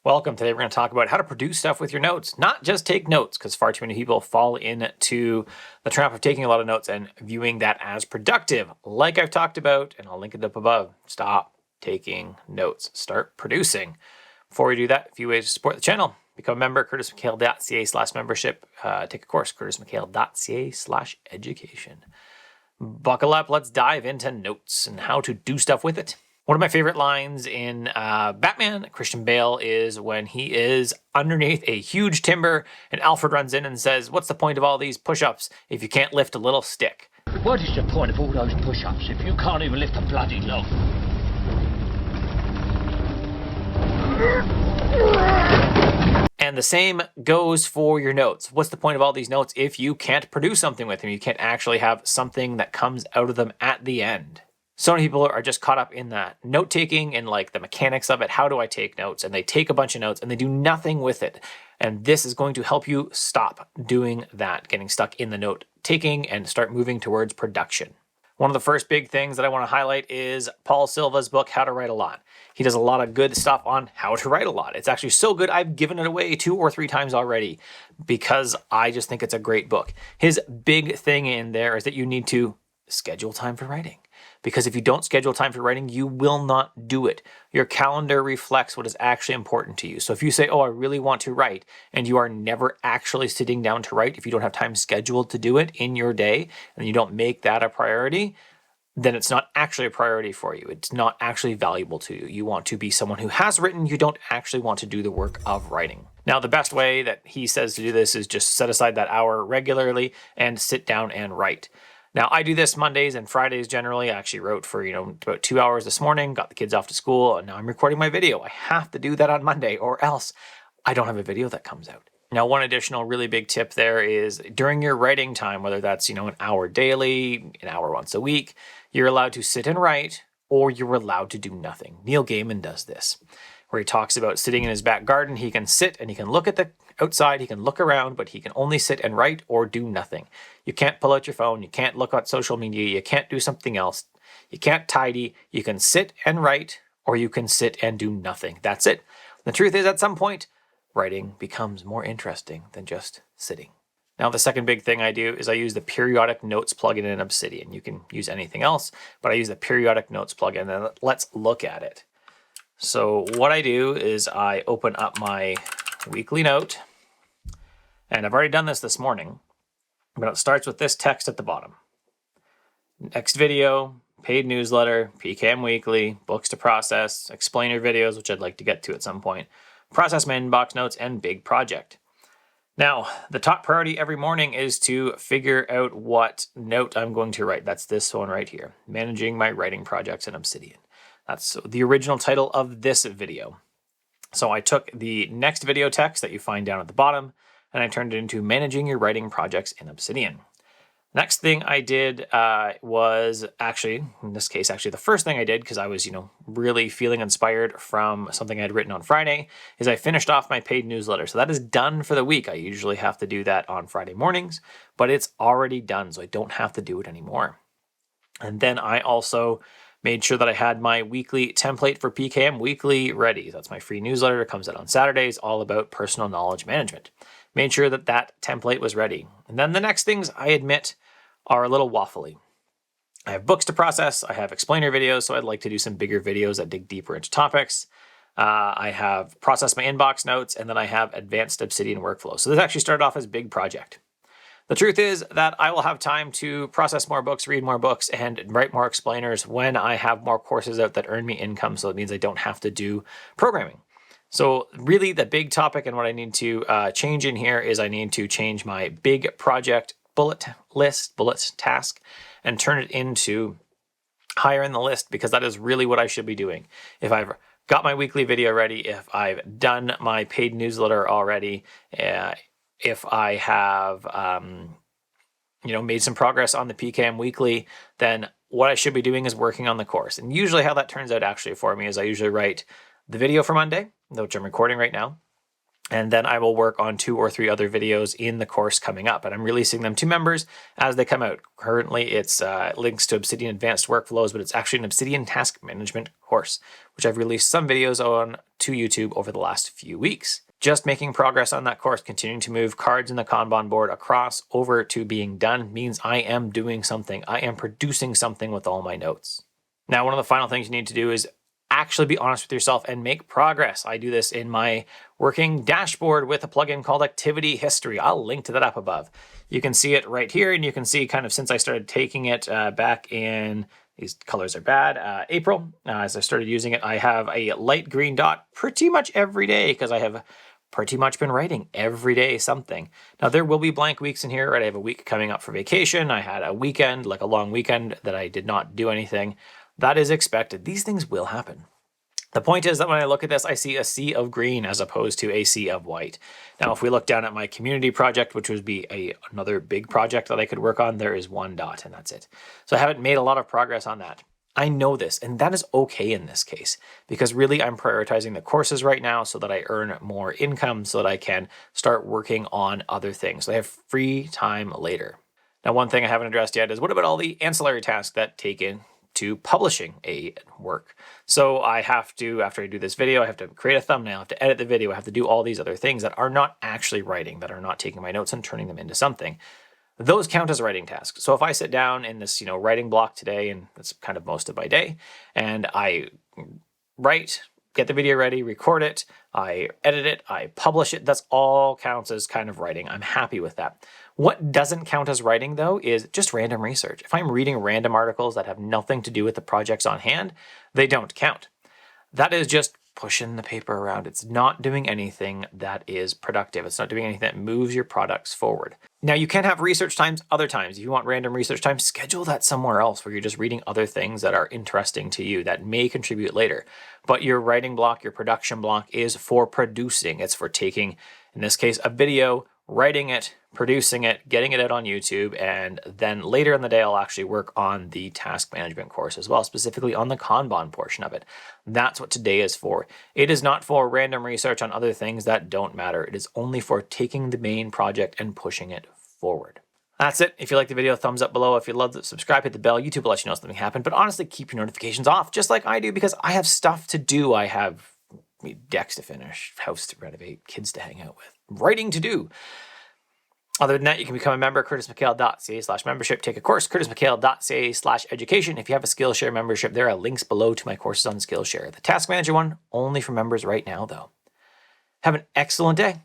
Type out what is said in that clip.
Welcome. Today we're going to talk about how to produce stuff with your notes, not just take notes, because far too many people fall into the trap of taking a lot of notes and viewing that as productive. Like I've talked about, and I'll link it up above, stop taking notes, start producing. Before we do that, a few ways to support the channel. Become a member, curtismchale.ca/membership. Take a course, curtismchale.ca/education. Buckle up, let's dive into notes and how to do stuff with it. One of my favorite lines in Batman, Christian Bale, is when he is underneath a huge timber and Alfred runs in and says, "What's the point of all these push-ups if you can't lift a little stick?" What is the point of all those push-ups if you can't even lift a bloody log? And the same goes for your notes. What's the point of all these notes if you can't produce something with them? You can't actually have something that comes out of them at the end. So many people are just caught up in that note-taking and like the mechanics of it. How do I take notes? And they take a bunch of notes and they do nothing with it. And this is going to help you stop doing that, getting stuck in the note-taking and start moving towards production. One of the first big things that I want to highlight is Paul Silva's book, How to Write a Lot. He does a lot of good stuff on how to write a lot. It's actually so good, I've given it away 2 or 3 times already because I just think it's a great book. His big thing in there is that you need to schedule time for writing. Because if you don't schedule time for writing, you will not do it. Your calendar reflects what is actually important to you. So if you say, oh, I really want to write, and you are never actually sitting down to write, if you don't have time scheduled to do it in your day, and you don't make that a priority, then it's not actually a priority for you. It's not actually valuable to you. You want to be someone who has written. You don't actually want to do the work of writing. Now, the best way that he says to do this is just set aside that hour regularly and sit down and write. Now, I do this Mondays and Fridays generally. I actually wrote for, about 2 hours this morning, got the kids off to school, and now I'm recording my video. I have to do that on Monday or else I don't have a video that comes out. Now, one additional really big tip there is during your writing time, whether that's, an hour daily, an hour once a week, you're allowed to sit and write or you're allowed to do nothing. Neil Gaiman does this, where he talks about sitting in his back garden. He can sit and he can look at the outside, he can look around, but he can only sit and write or do nothing. You can't pull out your phone, you can't look at social media, you can't do something else, you can't tidy, you can sit and write or you can sit and do nothing. That's it. The truth is, at some point, writing becomes more interesting than just sitting. Now, the second big thing I do is I use the periodic notes plugin in Obsidian. You can use anything else, but I use the periodic notes plugin, and let's look at it. So what I do is I open up my weekly note, and I've already done this morning, but it starts with this text at the bottom. Next video, paid newsletter, PCAM weekly, books to process, explainer videos, which I'd like to get to at some point, process my inbox notes, and big project. Now, the top priority every morning is to figure out what note I'm going to write. That's this one right here, managing my writing projects in Obsidian. That's the original title of this video. So I took the next video text that you find down at the bottom, and I turned it into managing your writing projects in Obsidian. Next thing I did was actually, in this case, the first thing I did, because I was, really feeling inspired from something I'd written on Friday, is I finished off my paid newsletter. So that is done for the week. I usually have to do that on Friday mornings, but it's already done, so I don't have to do it anymore. And then I also made sure that I had my weekly template for PCAM Weekly ready. That's my free newsletter. It comes out on Saturdays, all about personal knowledge management. Made sure that that template was ready. And then the next things, I admit, are a little waffly. I have books to process. I have explainer videos, so I'd like to do some bigger videos that dig deeper into topics. I have processed my inbox notes, and then I have advanced Obsidian workflow. So this actually started off as a big project. The truth is that I will have time to process more books, read more books, and write more explainers when I have more courses out that earn me income, so it means I don't have to do programming. So really the big topic and what I need to change in here is I need to change my big project bullet task and turn it into higher in the list, because that is really what I should be doing. If I've got my weekly video ready, if I've done my paid newsletter already, if I have, made some progress on the PCAM weekly, then what I should be doing is working on the course. And usually how that turns out actually for me is I usually write the video for Monday, which I'm recording right now. And then I will work on 2 or 3 other videos in the course coming up. And I'm releasing them to members as they come out. Currently, it's links to Obsidian Advanced Workflows, but it's actually an Obsidian Task Management course, which I've released some videos on to YouTube over the last few weeks. Just making progress on that course, continuing to move cards in the Kanban board across over to being done means I am doing something. I am producing something with all my notes. Now, one of the final things you need to do is actually be honest with yourself and make progress. I do this in my working dashboard with a plugin called Activity History. I'll link to that up above. You can see it right here, and you can see kind of since I started taking it back in, these colors are bad, April, as I started using it, I have a light green dot pretty much every day because I have pretty much been writing every day something. Now, there will be blank weeks in here, right? I have a week coming up for vacation. I had a weekend, like a long weekend, that I did not do anything. That is expected. These things will happen. The point is that when I look at this, I see a sea of green as opposed to a sea of white. Now, if we look down at my community project, which would be another big project that I could work on, there is 1 dot and that's it. So I haven't made a lot of progress on that. I know this, and that is okay in this case, because really I'm prioritizing the courses right now so that I earn more income so that I can start working on other things. So I have free time later. Now, one thing I haven't addressed yet is what about all the ancillary tasks that take into publishing a work? So I have to, after I do this video, I have to create a thumbnail, I have to edit the video, I have to do all these other things that are not actually writing, that are not taking my notes and turning them into something. Those count as writing tasks. So if I sit down in this, writing block today, and that's kind of most of my day, and I write, get the video ready, record it, I edit it, I publish it, that's all counts as kind of writing. I'm happy with that. What doesn't count as writing, though, is just random research. If I'm reading random articles that have nothing to do with the projects on hand, they don't count. That is just pushing the paper around. It's not doing anything that is productive. It's not doing anything that moves your products forward. Now, you can have research times other times. If you want random research time, schedule that somewhere else where you're just reading other things that are interesting to you that may contribute later. But your writing block, your production block is for producing. It's for taking, in this case, a video, writing it, producing it, getting it out on YouTube, and then later in the day, I'll actually work on the task management course as well, specifically on the Kanban portion of it. That's what today is for. It is not for random research on other things that don't matter. It is only for taking the main project and pushing it forward. That's it. If you like the video, thumbs up below. If you love it, subscribe, hit the bell. YouTube will let you know something happened. But honestly, keep your notifications off, just like I do, because I have stuff to do. I have decks to finish, house to renovate, kids to hang out with, writing to do. Other than that, you can become a member at curtismchale.ca/membership. Take a course, curtismchale.ca/education. If you have a SkillShare membership, there are links below to my courses on SkillShare. The Task Manager one, only for members right now, though. Have an excellent day.